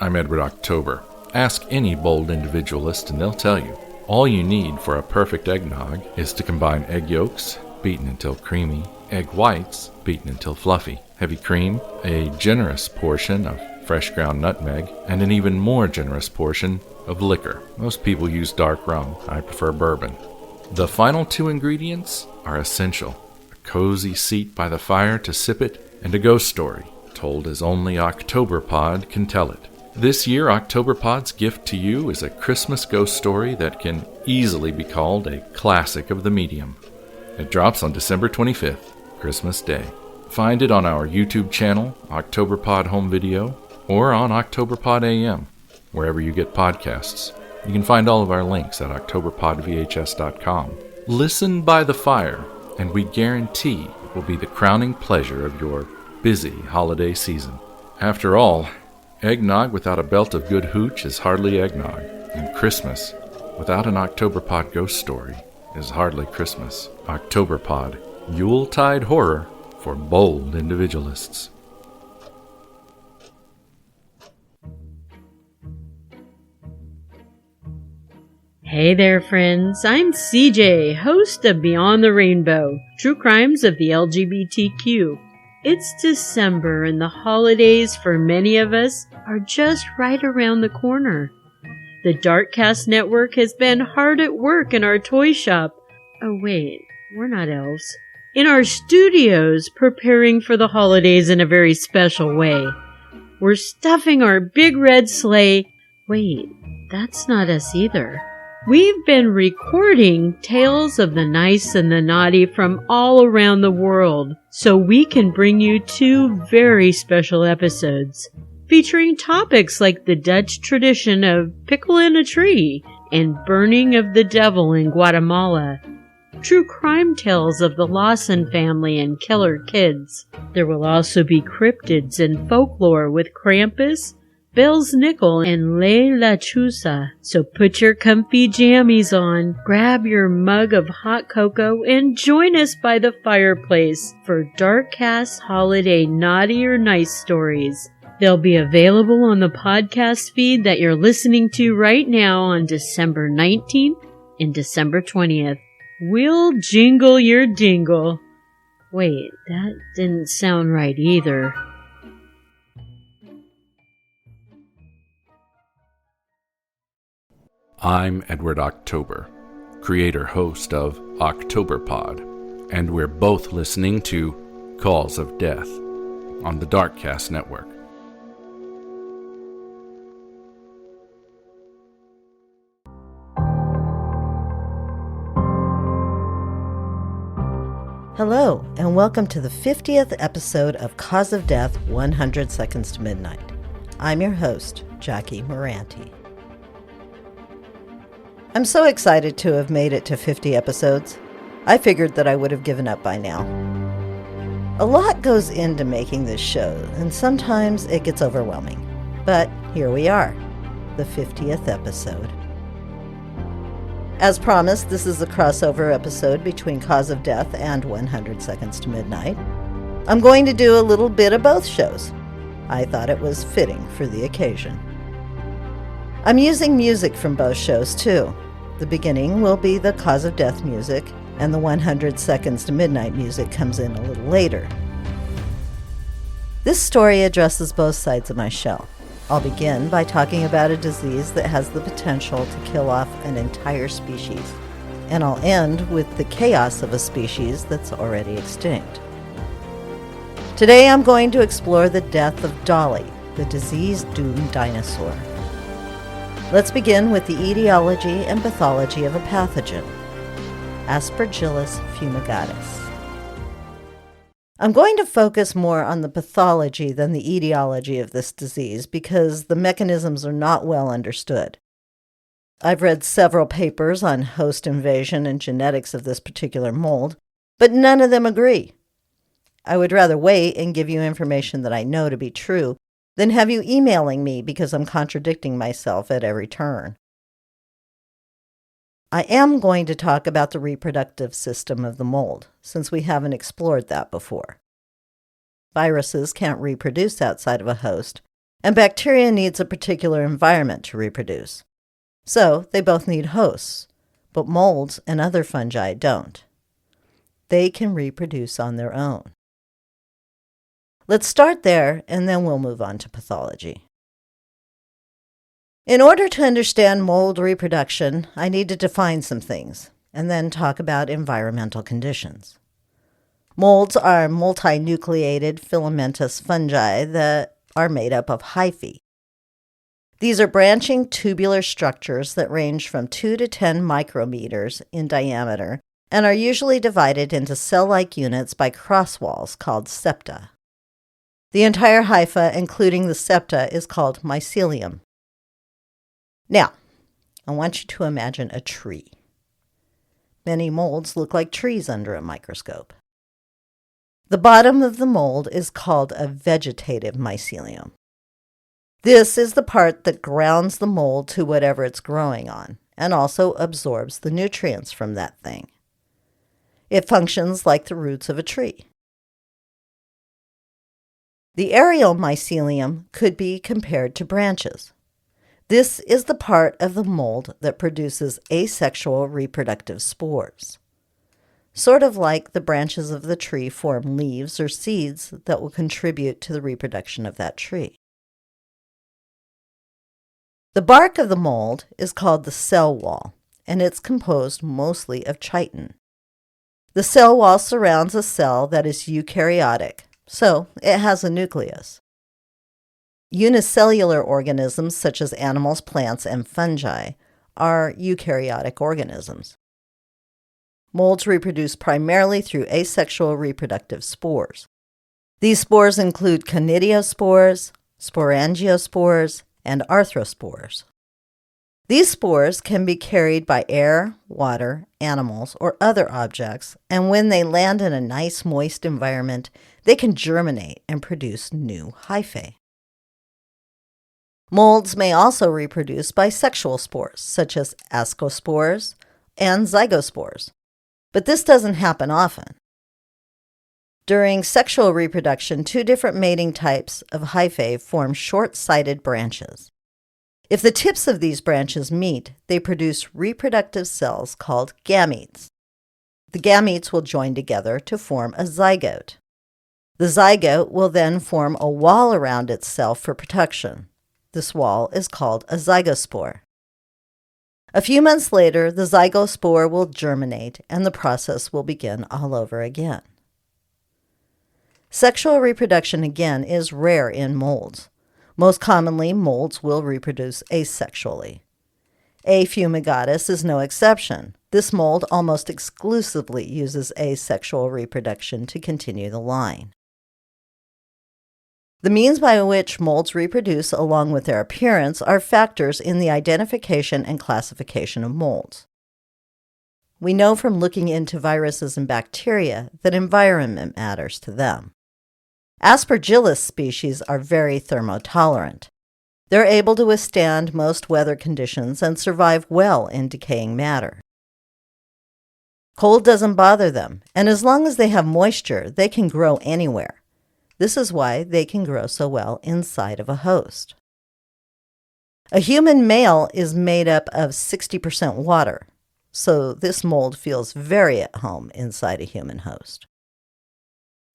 I'm Edward October. Ask any bold individualist and they'll tell you. All you need for a perfect eggnog is to combine egg yolks, beaten until creamy, egg whites, beaten until fluffy, heavy cream, a generous portion of fresh ground nutmeg, and an even more generous portion of liquor. Most people use dark rum. I prefer bourbon. The final two ingredients are essential. A cozy seat by the fire to sip it, and a ghost story, told as only Octoberpod can tell it. This year, Octoberpod's gift to you is a Christmas ghost story that can easily be called a classic of the medium. It drops on December 25th, Christmas Day. Find it on our YouTube channel, Octoberpod Home Video, or on Octoberpod AM, wherever you get podcasts. You can find all of our links at octoberpodvhs.com. Listen by the fire, and we guarantee it will be the crowning pleasure of your busy holiday season. After all, eggnog without a belt of good hooch is hardly eggnog, and Christmas without an Octoberpod ghost story is hardly Christmas. Octoberpod, Yuletide horror for bold individualists. Hey there, friends. I'm CJ, host of Beyond the Rainbow, True Crimes of the LGBTQ. It's December, and the holidays for many of us are just right around the corner. The Darkcast network has been hard at work in our toy shop. Oh wait, we're not elves. In our studios, preparing for the holidays in a very special way. We're stuffing our big red sleigh. Wait, that's not us either. We've been recording tales of the nice and the naughty from all around the world, so we can bring you two very special episodes, featuring topics like the Dutch tradition of pickle in a tree and burning of the devil in Guatemala, true crime tales of the Lawson family and killer kids. There will also be cryptids and folklore with Krampus, Bell's Nickel, and Le La Chusa. So put your comfy jammies on, grab your mug of hot cocoa, and join us by the fireplace for Darkcast Holiday Naughty or Nice Stories. They'll be available on the podcast feed that you're listening to right now on December 19th and December 20th. We'll jingle your dingle. Wait, that didn't sound right either. I'm Edward October, creator-host of Octoberpod, and we're both listening to Calls of Death on the Darkcast network. Hello, and welcome to the 50th episode of Cause of Death 100 Seconds to Midnight. I'm your host, Jackie Moranti. I'm so excited to have made it to 50 episodes. I figured that I would have given up by now. A lot goes into making this show, and sometimes it gets overwhelming. But here we are, the 50th episode. As promised, this is a crossover episode between Cause of Death and 100 Seconds to Midnight. I'm going to do a little bit of both shows. I thought it was fitting for the occasion. I'm using music from both shows, too. The beginning will be the Cause of Death music, and the 100 Seconds to Midnight music comes in a little later. This story addresses both sides of my shell. I'll begin by talking about a disease that has the potential to kill off an entire species, and I'll end with the chaos of a species that's already extinct. Today I'm going to explore the death of Dolly, the disease-doomed dinosaur. Let's begin with the etiology and pathology of a pathogen, Aspergillus fumigatus. I'm going to focus more on the pathology than the etiology of this disease because the mechanisms are not well understood. I've read several papers on host invasion and genetics of this particular mold, but none of them agree. I would rather wait and give you information that I know to be true than have you emailing me because I'm contradicting myself at every turn. I am going to talk about the reproductive system of the mold, since we haven't explored that before. Viruses can't reproduce outside of a host, And bacteria needs a particular environment to reproduce. So they both need hosts, but molds and other fungi don't. They can reproduce on their own. Let's start there, and then we'll move on to pathology. In order to understand mold reproduction, I need to define some things, and then talk about environmental conditions. Molds are multinucleated filamentous fungi that are made up of hyphae. These are branching tubular structures that range from 2 to 10 micrometers in diameter and are usually divided into cell-like units by cross-walls called septa. The entire hypha, including the septa, is called mycelium. Now, I want you to imagine a tree. Many molds look like trees under a microscope. The bottom of the mold is called a vegetative mycelium. This is the part that grounds the mold to whatever it's growing on and also absorbs the nutrients from that thing. It functions like the roots of a tree. The aerial mycelium could be compared to branches. This is the part of the mold that produces asexual reproductive spores. Sort of like the branches of the tree form leaves or seeds that will contribute to the reproduction of that tree. The bark of the mold is called the cell wall, and it's composed mostly of chitin. The cell wall surrounds a cell that is eukaryotic, so it has a nucleus. Unicellular organisms such as animals, plants, and fungi are eukaryotic organisms. Molds reproduce primarily through asexual reproductive spores. These spores include conidiospores, sporangiospores, and arthrospores. These spores can be carried by air, water, animals, or other objects, and when they land in a nice moist environment, they can germinate and produce new hyphae. Molds may also reproduce by sexual spores, such as ascospores and zygospores, but this doesn't happen often. During sexual reproduction, 2 different mating types of hyphae form short-sided branches. If the tips of these branches meet, they produce reproductive cells called gametes. The gametes will join together to form a zygote. The zygote will then form a wall around itself for protection. This wall is called a zygospore. A few months later, the zygospore will germinate and the process will begin all over again. Sexual reproduction, again, is rare in molds. Most commonly, molds will reproduce asexually. A. fumigatus is no exception. This mold almost exclusively uses asexual reproduction to continue the line. The means by which molds reproduce along with their appearance are factors in the identification and classification of molds. We know from looking into viruses and bacteria that environment matters to them. Aspergillus species are very thermotolerant. They're able to withstand most weather conditions and survive well in decaying matter. Cold doesn't bother them, and as long as they have moisture, they can grow anywhere. This is why they can grow so well inside of a host. A human male is made up of 60% water, so this mold feels very at home inside a human host.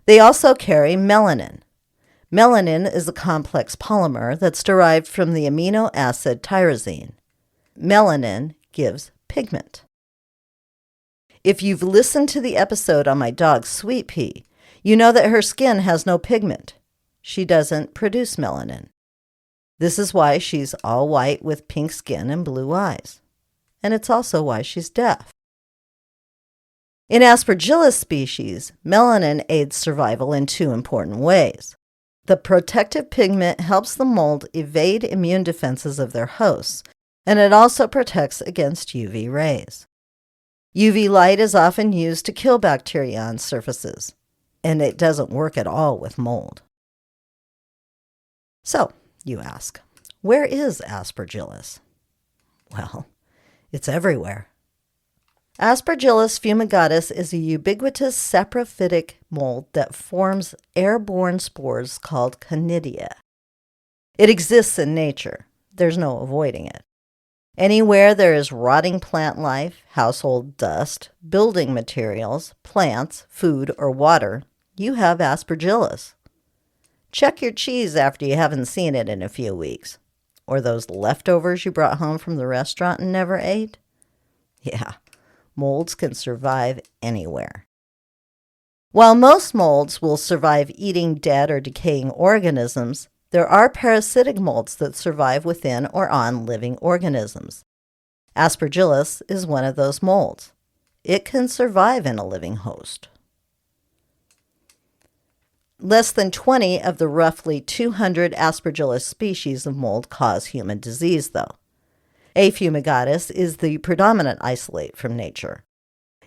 They also carry melanin. Melanin is a complex polymer that's derived from the amino acid tyrosine. Melanin gives pigment. If you've listened to the episode on my dog Sweet Pea, you know that her skin has no pigment. She doesn't produce melanin. This is why she's all white with pink skin and blue eyes. And it's also why she's deaf. In Aspergillus species, melanin aids survival in 2 important ways. The protective pigment helps the mold evade immune defenses of their hosts, and it also protects against UV rays. UV light is often used to kill bacteria on surfaces, and it doesn't work at all with mold. So, you ask, where is Aspergillus? Well, it's everywhere. Aspergillus fumigatus is a ubiquitous saprophytic mold that forms airborne spores called conidia. It exists in nature. There's no avoiding it. Anywhere there is rotting plant life, household dust, building materials, plants, food, or water, you have Aspergillus. Check your cheese after you haven't seen it in a few weeks. Or those leftovers you brought home from the restaurant and never ate? Yeah, molds can survive anywhere. While most molds will survive eating dead or decaying organisms, there are parasitic molds that survive within or on living organisms. Aspergillus is one of those molds. It can survive in a living host. Less than 20 of the roughly 200 Aspergillus species of mold cause human disease, though. A. fumigatus is the predominant isolate from nature.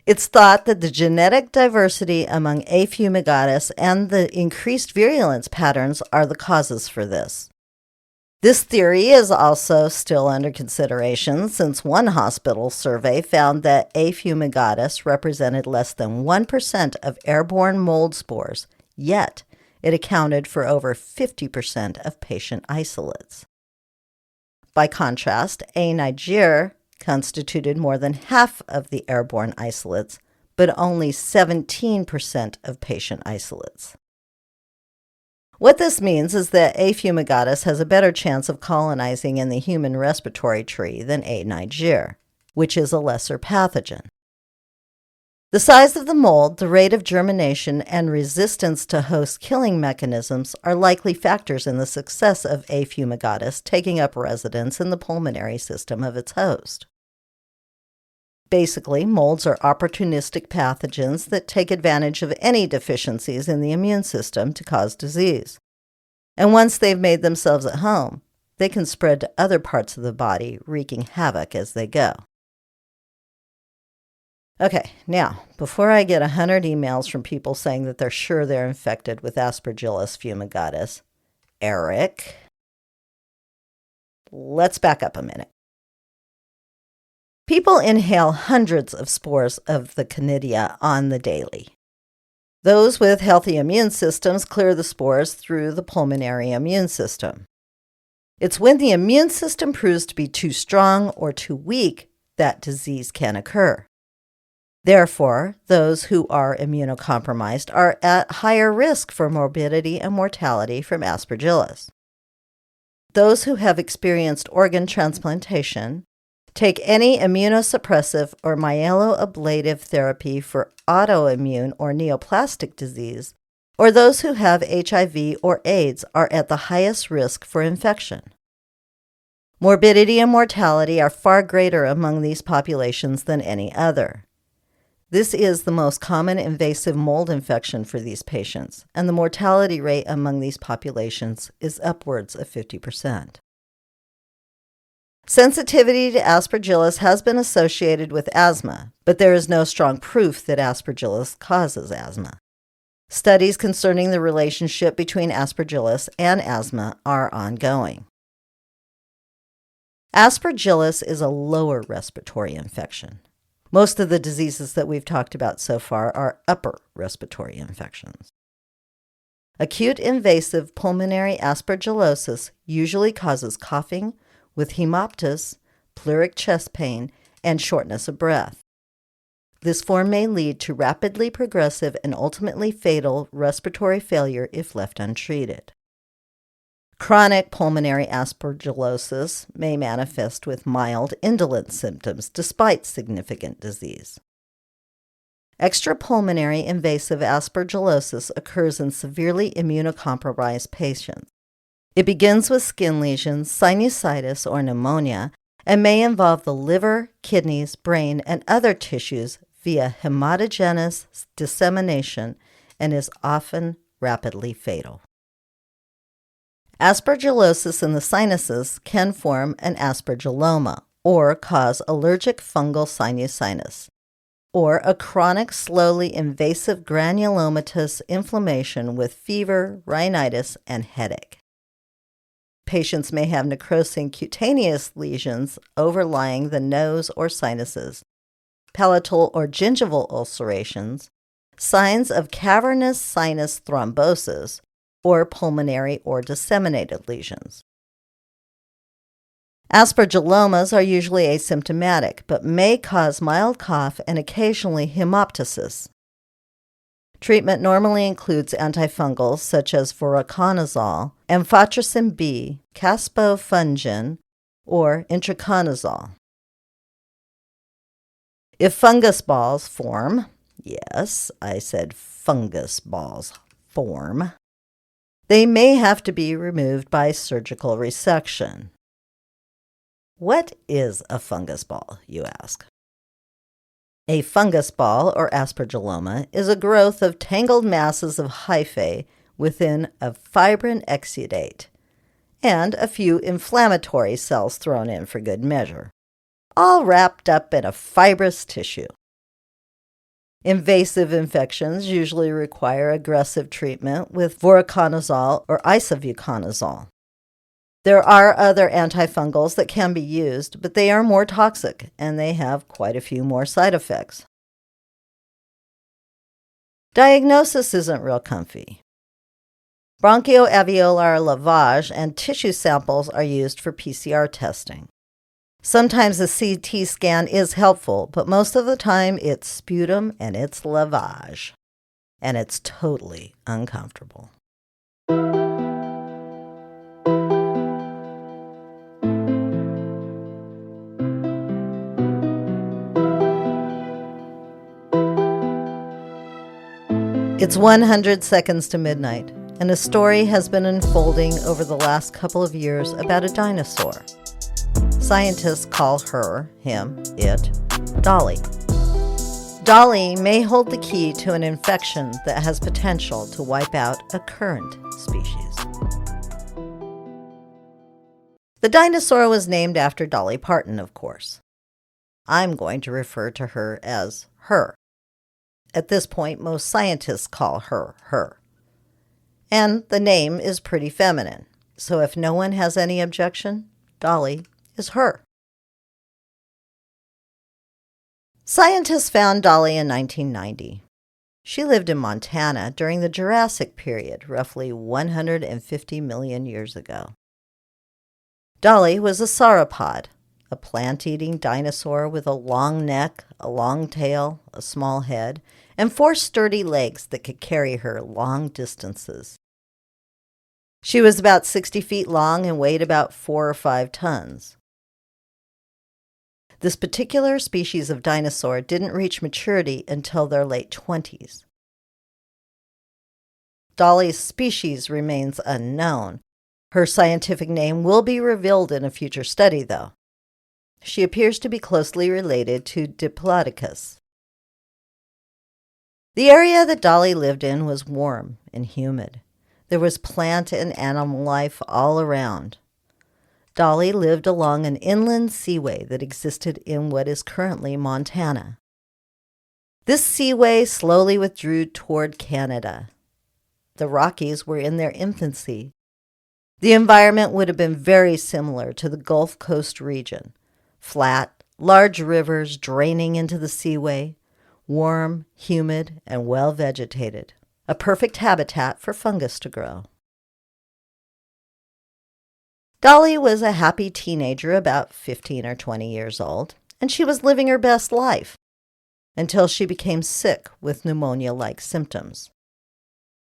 It's thought that the genetic diversity among A. fumigatus and the increased virulence patterns are the causes for this. This theory is also still under consideration since one hospital survey found that A. fumigatus represented less than 1% of airborne mold spores, yet it accounted for over 50% of patient isolates. By contrast, A. niger constituted more than half of the airborne isolates, but only 17% of patient isolates. What this means is that A. fumigatus has a better chance of colonizing in the human respiratory tree than A. niger, which is a lesser pathogen. The size of the mold, the rate of germination, and resistance to host killing mechanisms are likely factors in the success of A. fumigatus taking up residence in the pulmonary system of its host. Basically, molds are opportunistic pathogens that take advantage of any deficiencies in the immune system to cause disease. And once they've made themselves at home, they can spread to other parts of the body, wreaking havoc as they go. Okay, now, before I get 100 emails from people saying that they're sure they're infected with Aspergillus fumigatus, Eric, let's back up a minute. People inhale hundreds of spores of the Canidia on the daily. Those with healthy immune systems clear the spores through the pulmonary immune system. It's when the immune system proves to be too strong or too weak that disease can occur. Therefore, those who are immunocompromised are at higher risk for morbidity and mortality from Aspergillus. Those who have experienced organ transplantation, take any immunosuppressive or myeloablative therapy for autoimmune or neoplastic disease, or those who have HIV or AIDS are at the highest risk for infection. Morbidity and mortality are far greater among these populations than any other. This is the most common invasive mold infection for these patients, and the mortality rate among these populations is upwards of 50%. Sensitivity to Aspergillus has been associated with asthma, but there is no strong proof that Aspergillus causes asthma. Studies concerning the relationship between Aspergillus and asthma are ongoing. Aspergillus is a lower respiratory infection. Most of the diseases that we've talked about so far are upper respiratory infections. Acute invasive pulmonary aspergillosis usually causes coughing with hemoptysis, pleuric chest pain, and shortness of breath. This form may lead to rapidly progressive and ultimately fatal respiratory failure if left untreated. Chronic pulmonary aspergillosis may manifest with mild, indolent symptoms despite significant disease. Extrapulmonary invasive aspergillosis occurs in severely immunocompromised patients. It begins with skin lesions, sinusitis, or pneumonia, and may involve the liver, kidneys, brain, and other tissues via hematogenous dissemination and is often rapidly fatal. Aspergillosis in the sinuses can form an aspergilloma or cause allergic fungal sinusitis, or a chronic, slowly invasive granulomatous inflammation with fever, rhinitis, and headache. Patients may have necrosing cutaneous lesions overlying the nose or sinuses, palatal or gingival ulcerations, signs of cavernous sinus thrombosis, or pulmonary or disseminated lesions. Aspergillomas are usually asymptomatic, but may cause mild cough and occasionally hemoptysis. Treatment normally includes antifungals such as voriconazole, amphotericin B, caspofungin, or itraconazole. If fungus balls form, yes, I said fungus balls form, they may have to be removed by surgical resection. What is a fungus ball, you ask? A fungus ball, or aspergilloma, is a growth of tangled masses of hyphae within a fibrin exudate, and a few inflammatory cells thrown in for good measure, all wrapped up in a fibrous tissue. Invasive infections usually require aggressive treatment with voriconazole or isavuconazole. There are other antifungals that can be used, but they are more toxic and they have quite a few more side effects. Diagnosis isn't real comfy. Bronchoalveolar lavage and tissue samples are used for PCR testing. Sometimes a CT scan is helpful, but most of the time it's sputum and it's lavage. And it's totally uncomfortable. It's 100 seconds to midnight, and a story has been unfolding over the last couple of years about a dinosaur. Scientists call her, him, it, Dolly. Dolly may hold the key to an infection that has potential to wipe out a current species. The dinosaur was named after Dolly Parton, of course. I'm going to refer to her as her. At this point, most scientists call her her. And the name is pretty feminine, so if no one has any objection, Dolly is her. Scientists found Dolly in 1990. She lived in Montana during the Jurassic period, roughly 150 million years ago. Dolly was a sauropod, a plant-eating dinosaur with a long neck, a long tail, a small head, and 4 sturdy legs that could carry her long distances. She was about 60 feet long and weighed about 4 or 5 tons. This particular species of dinosaur didn't reach maturity until their late 20s. Dolly's species remains unknown. Her scientific name will be revealed in a future study, though. She appears to be closely related to Diplodocus. The area that Dolly lived in was warm and humid. There was plant and animal life all around. Dolly lived along an inland seaway that existed in what is currently Montana. This seaway slowly withdrew toward Canada. The Rockies were in their infancy. The environment would have been very similar to the Gulf Coast region. Flat, large rivers draining into the seaway, warm, humid, and well vegetated. A perfect habitat for fungus to grow. Dolly was a happy teenager about 15 or 20 years old, and she was living her best life until she became sick with pneumonia-like symptoms.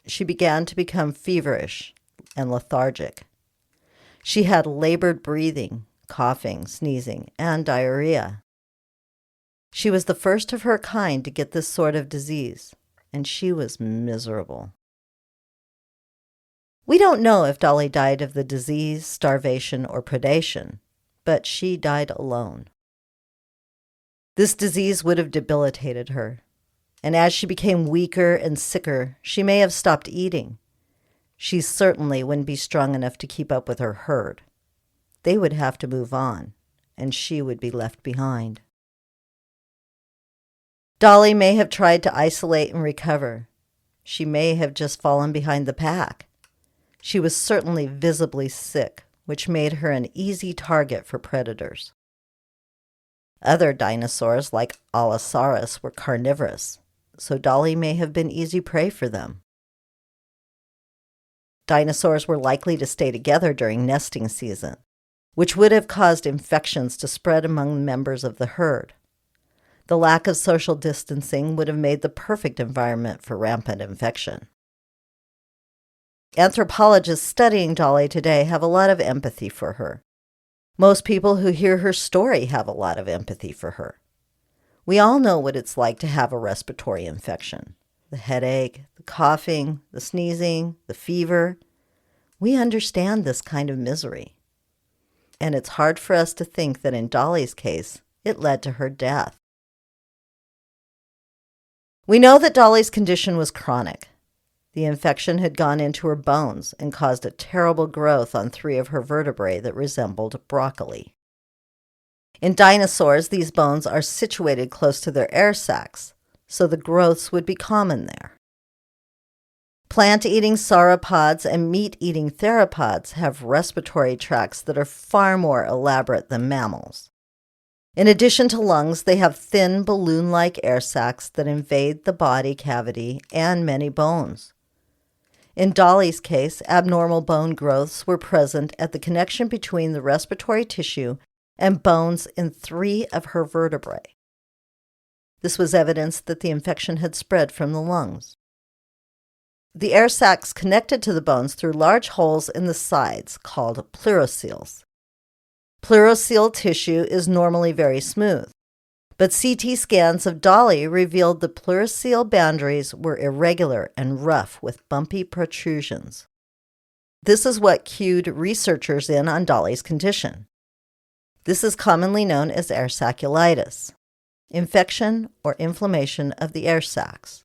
She began to become feverish and lethargic. She had labored breathing, coughing, sneezing, and diarrhea. She was the first of her kind to get this sort of disease, and she was miserable. We don't know if Dolly died of the disease, starvation, or predation, but she died alone. This disease would have debilitated her, and as she became weaker and sicker, she may have stopped eating. She certainly wouldn't be strong enough to keep up with her herd. They would have to move on, and she would be left behind. Dolly may have tried to isolate and recover. She may have just fallen behind the pack. She was certainly visibly sick, which made her an easy target for predators. Other dinosaurs, like Allosaurus, were carnivorous, so Dolly may have been easy prey for them. Dinosaurs were likely to stay together during nesting season, which would have caused infections to spread among members of the herd. The lack of social distancing would have made the perfect environment for rampant infection. Anthropologists studying Dolly today have a lot of empathy for her. Most people who hear her story have a lot of empathy for her. We all know what it's like to have a respiratory infection. The headache, the coughing, the sneezing, the fever. We understand this kind of misery. And it's hard for us to think that in Dolly's case, it led to her death. We know that Dolly's condition was chronic. The infection had gone into her bones and caused a terrible growth on 3 of her vertebrae that resembled broccoli. In dinosaurs, these bones are situated close to their air sacs, so the growths would be common there. Plant-eating sauropods and meat-eating theropods have respiratory tracts that are far more elaborate than mammals. In addition to lungs, they have thin balloon-like air sacs that invade the body cavity and many bones. In Dolly's case, abnormal bone growths were present at the connection between the respiratory tissue and bones in 3 of her vertebrae. This was evidence that the infection had spread from the lungs. The air sacs connected to the bones through large holes in the sides called pleurocoels. Pleurocoel tissue is normally very smooth, but CT scans of Dolly revealed the pleurocoel boundaries were irregular and rough with bumpy protrusions. This is what cued researchers in on Dolly's condition. This is commonly known as air saculitis, infection or inflammation of the air sacs.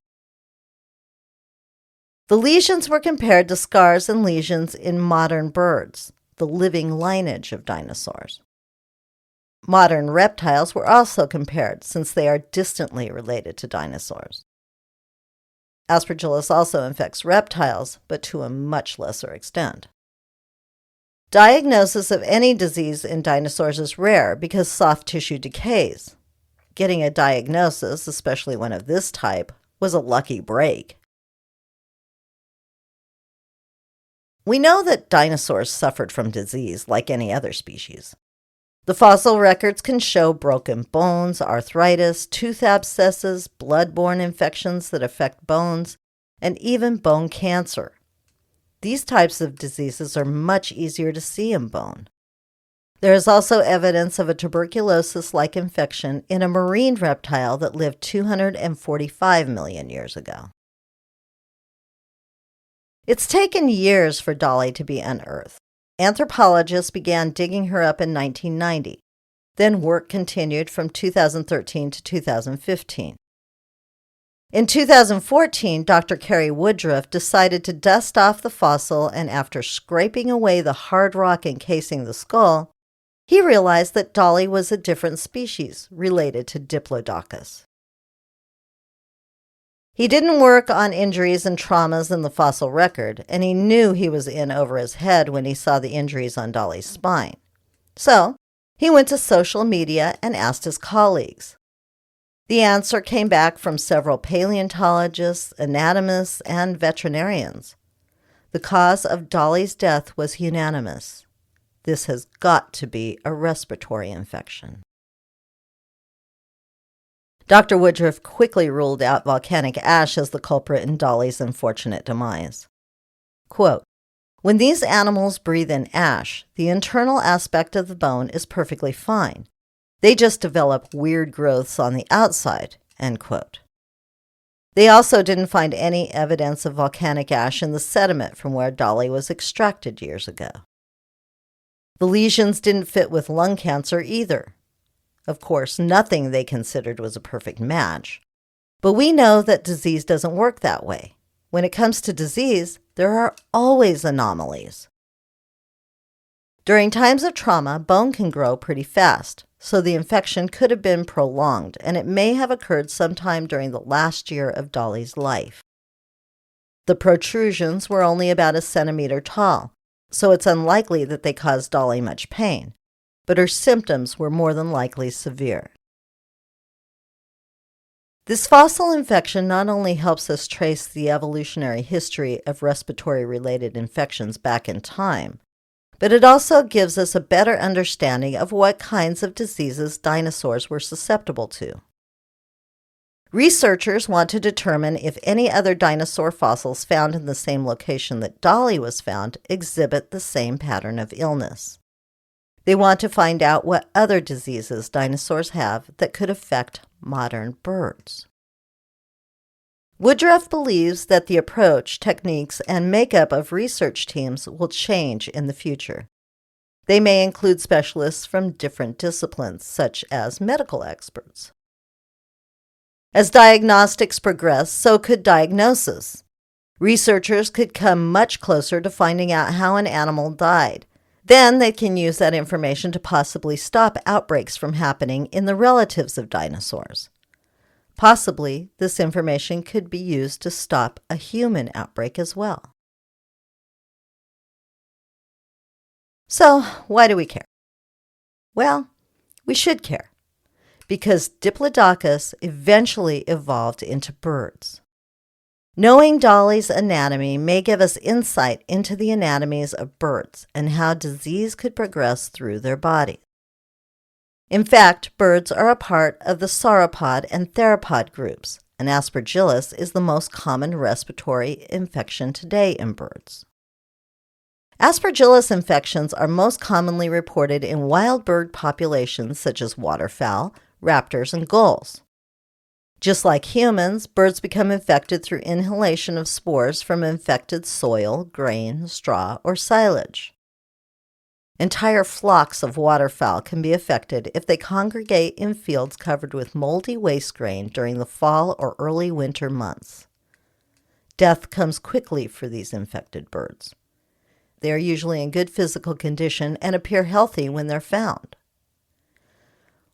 The lesions were compared to scars and lesions in modern birds, the living lineage of dinosaurs. Modern reptiles were also compared since they are distantly related to dinosaurs. Aspergillus also infects reptiles, but to a much lesser extent. Diagnosis of any disease in dinosaurs is rare because soft tissue decays. Getting a diagnosis, especially one of this type, was a lucky break. We know that dinosaurs suffered from disease like any other species. The fossil records can show broken bones, arthritis, tooth abscesses, blood-borne infections that affect bones, and even bone cancer. These types of diseases are much easier to see in bone. There is also evidence of a tuberculosis-like infection in a marine reptile that lived 245 million years ago. It's taken years for Dolly to be unearthed. Anthropologists began digging her up in 1990. Then work continued from 2013 to 2015. In 2014, Dr. Carrie Woodruff decided to dust off the fossil, and after scraping away the hard rock encasing the skull, he realized that Dolly was a different species related to Diplodocus. He didn't work on injuries and traumas in the fossil record, and he knew he was in over his head when he saw the injuries on Dolly's spine. So, he went to social media and asked his colleagues. The answer came back from several paleontologists, anatomists, and veterinarians. The cause of Dolly's death was unanimous. This has got to be a respiratory infection. Dr. Woodruff quickly ruled out volcanic ash as the culprit in Dolly's unfortunate demise. Quote, "When these animals breathe in ash, the internal aspect of the bone is perfectly fine. They just develop weird growths on the outside." End quote. They also didn't find any evidence of volcanic ash in the sediment from where Dolly was extracted years ago. The lesions didn't fit with lung cancer either. Of course, nothing they considered was a perfect match. But we know that disease doesn't work that way. When it comes to disease, there are always anomalies. During times of trauma, bone can grow pretty fast, so the infection could have been prolonged, and it may have occurred sometime during the last year of Dolly's life. The protrusions were only about a centimeter tall, so it's unlikely that they caused Dolly much pain, but her symptoms were more than likely severe. This fossil infection not only helps us trace the evolutionary history of respiratory-related infections back in time, but it also gives us a better understanding of what kinds of diseases dinosaurs were susceptible to. Researchers want to determine if any other dinosaur fossils found in the same location that Dolly was found exhibit the same pattern of illness. They want to find out what other diseases dinosaurs have that could affect modern birds. Woodruff believes that the approach, techniques, and makeup of research teams will change in the future. They may include specialists from different disciplines, such as medical experts. As diagnostics progress, so could diagnosis. Researchers could come much closer to finding out how an animal died. Then they can use that information to possibly stop outbreaks from happening in the relatives of dinosaurs. Possibly, this information could be used to stop a human outbreak as well. So, why do we care? Well, we should care, because Diplodocus eventually evolved into birds. Knowing Dolly's anatomy may give us insight into the anatomies of birds and how disease could progress through their body. In fact, birds are a part of the sauropod and theropod groups, and Aspergillus is the most common respiratory infection today in birds. Aspergillus infections are most commonly reported in wild bird populations such as waterfowl, raptors, and gulls. Just like humans, birds become infected through inhalation of spores from infected soil, grain, straw, or silage. Entire flocks of waterfowl can be affected if they congregate in fields covered with moldy waste grain during the fall or early winter months. Death comes quickly for these infected birds. They are usually in good physical condition and appear healthy when they're found.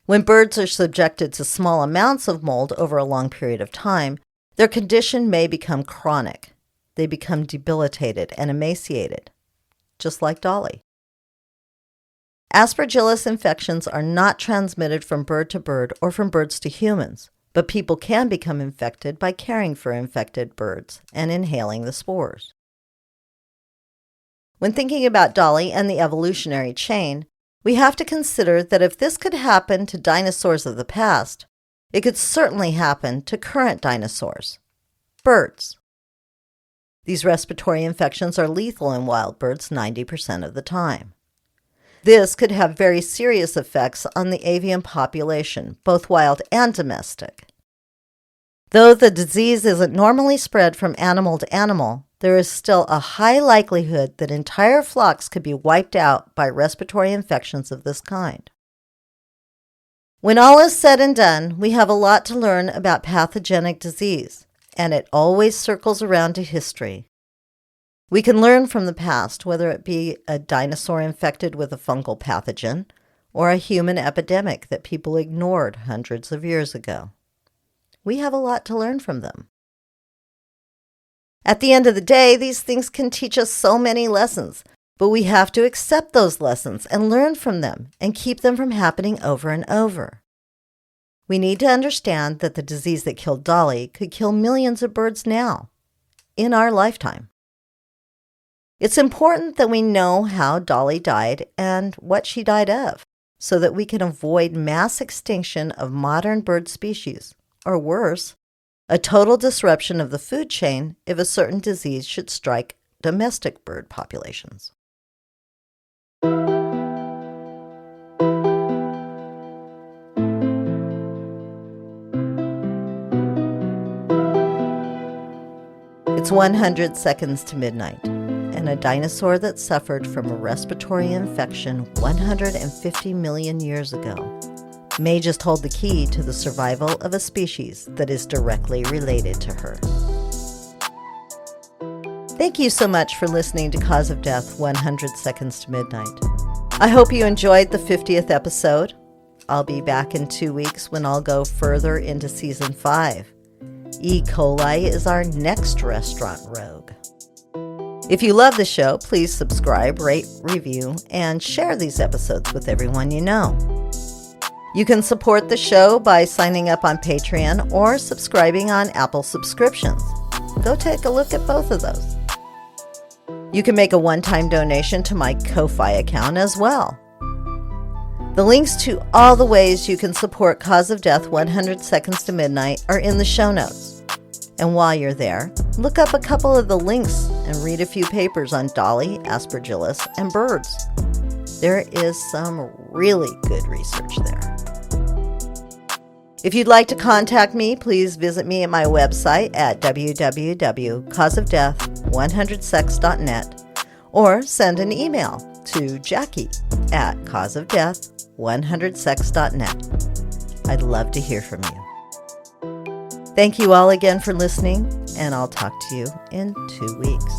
When birds are subjected to small amounts of mold over a long period of time, their condition may become chronic. They become debilitated and emaciated, just like Dolly. Aspergillus infections are not transmitted from bird to bird or from birds to humans, but people can become infected by caring for infected birds and inhaling the spores. When thinking about Dolly and the evolutionary chain, we have to consider that if this could happen to dinosaurs of the past, it could certainly happen to current dinosaurs, birds. These respiratory infections are lethal in wild birds 90% of the time. This could have very serious effects on the avian population, both wild and domestic. Though the disease isn't normally spread from animal to animal, there is still a high likelihood that entire flocks could be wiped out by respiratory infections of this kind. When all is said and done, we have a lot to learn about pathogenic disease, and it always circles around to history. We can learn from the past, whether it be a dinosaur infected with a fungal pathogen or a human epidemic that people ignored hundreds of years ago. We have a lot to learn from them. At the end of the day, these things can teach us so many lessons, but we have to accept those lessons and learn from them and keep them from happening over and over. We need to understand that the disease that killed Dolly could kill millions of birds now, in our lifetime. It's important that we know how Dolly died and what she died of, so that we can avoid mass extinction of modern bird species, or worse, a total disruption of the food chain if a certain disease should strike domestic bird populations. It's 100 seconds to midnight, and a dinosaur that suffered from a respiratory infection 150 million years ago may just hold the key to the survival of a species that is directly related to her. Thank you so much for listening to Cause of Death 100 Seconds to Midnight. I hope you enjoyed the 50th episode. I'll be back in 2 weeks when I'll go further into Season 5. E. coli is our next restaurant rogue. If you love the show, please subscribe, rate, review, and share these episodes with everyone you know. You can support the show by signing up on Patreon or subscribing on Apple subscriptions. Go take a look at both of those. You can make a one-time donation to my Ko-Fi account as well. The links to all the ways you can support Cause of Death 100 Seconds to Midnight are in the show notes. And while you're there, look up a couple of the links and read a few papers on Dolly, Aspergillus, and birds. There is some really good research there. If you'd like to contact me, please visit me at my website at www.causeofdeath100sex.net or send an email to jackie@causeofdeath100sex.net. I'd love to hear from you. Thank you all again for listening, and I'll talk to you in 2 weeks.